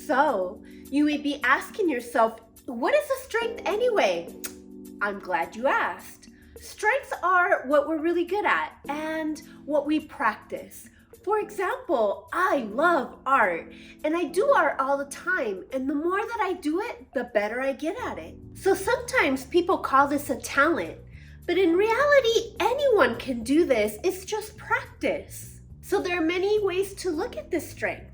So, you may be asking yourself, what is a strength anyway? I'm glad you asked. Strengths are what we're really good at and what we practice. For example, I love art and I do art all the time, and the more that I do it, the better I get at it. So sometimes people call this a talent, but in reality, anyone can do this. It's just practice. So there are many ways to look at this strength.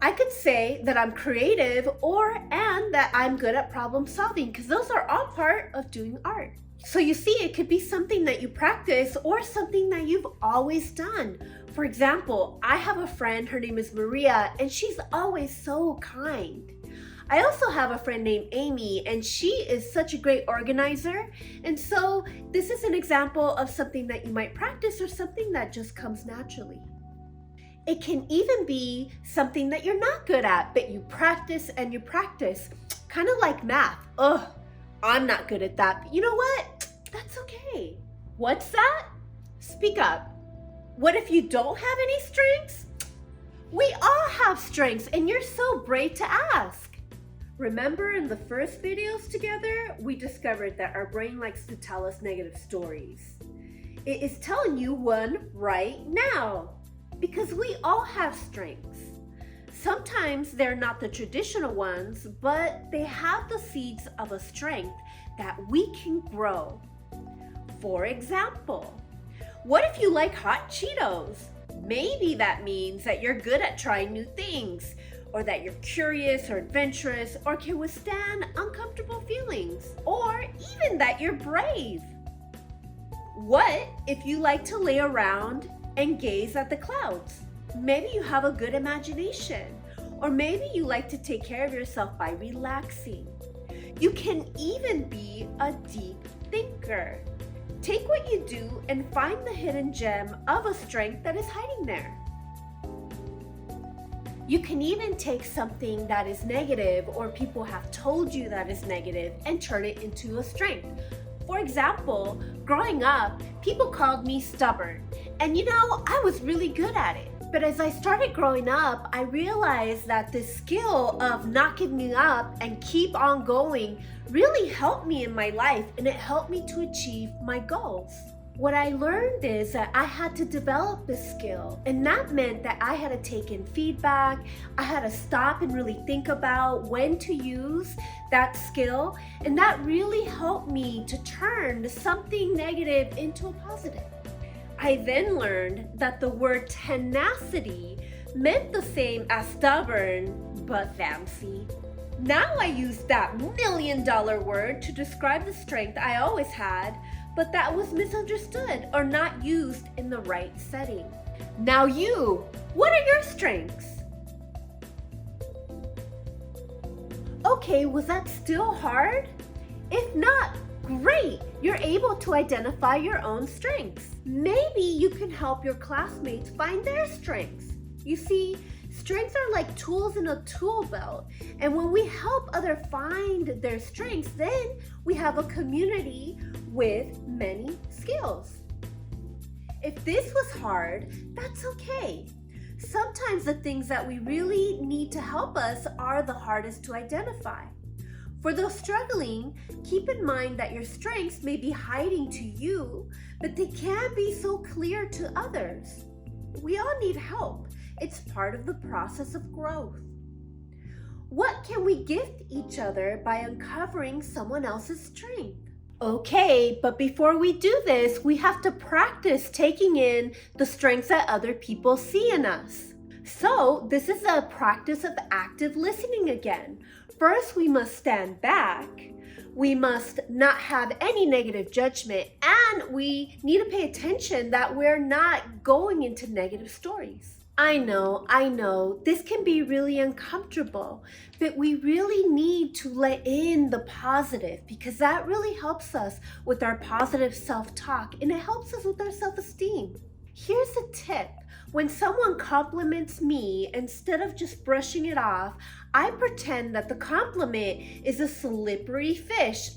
I could say that I'm creative and that I'm good at problem solving, because those are all part of doing art. So you see, it could be something that you practice or something that you've always done. For example, I have a friend, her name is Maria, and she's always so kind. I also have a friend named Amy, and she is such a great organizer. And so this is an example of something that you might practice or something that just comes naturally. It can even be something that you're not good at, but you practice and you practice, kind of like math. Ugh, I'm not good at that, but you know what? That's okay. What's that? Speak up. What if you don't have any strengths? We all have strengths, and you're so brave to ask. Remember in the first videos together, we discovered that our brain likes to tell us negative stories. It is telling you one right now, because we all have strengths. Sometimes they're not the traditional ones, but they have the seeds of a strength that we can grow. For example, what if you like hot Cheetos? Maybe that means that you're good at trying new things, or that you're curious or adventurous, or can withstand uncomfortable feelings, or even that you're brave. What if you like to lay around and gaze at the clouds? Maybe you have a good imagination, or maybe you like to take care of yourself by relaxing. You can even be a deep thinker. Take what you do and find the hidden gem of a strength that is hiding there. You can even take something that is negative or people have told you that is negative and turn it into a strength. For example, growing up, people called me stubborn, and I was really good at it. But as I started growing up, I realized that this skill of not giving up and keep on going really helped me in my life, and it helped me to achieve my goals. What I learned is that I had to develop this skill, and that meant that I had to take in feedback. I had to stop and really think about when to use that skill, and that really helped me to turn something negative into a positive. I then learned that the word tenacity meant the same as stubborn, but fancy. Now I use that $1 million word to describe the strength I always had, but that was misunderstood or not used in the right setting. Now what are your strengths? Okay, was that still hard? If not, great, you're able to identify your own strengths. Maybe you can help your classmates find their strengths. You see, strengths are like tools in a tool belt, and when we help others find their strengths, then we have a community with many skills. If this was hard, that's okay. Sometimes the things that we really need to help us are the hardest to identify. For those struggling, keep in mind that your strengths may be hiding to you, but they can't be so clear to others. We all need help. It's part of the process of growth. What can we gift each other by uncovering someone else's strength? Okay, but before we do this, we have to practice taking in the strengths that other people see in us. So this is a practice of active listening again. First, we must stand back. We must not have any negative judgment, and we need to pay attention that we're not going into negative stories. I know, this can be really uncomfortable, but we really need to let in the positive, because that really helps us with our positive self-talk, and it helps us with our self-esteem. Here's a tip. When someone compliments me, instead of just brushing it off, I pretend that the compliment is a slippery fish.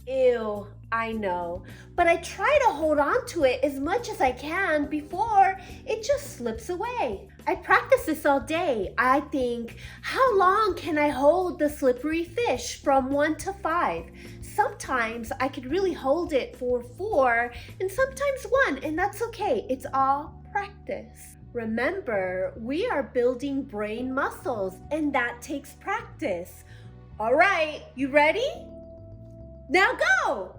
Ew, I know, but I try to hold on to it as much as I can before it just slips away. I practice this all day. I think, how long can I hold the slippery fish from 1 to 5? Sometimes I could really hold it for 4 and sometimes 1, and that's okay. It's all practice. Remember, we are building brain muscles, and that takes practice. All right, you ready? Now go!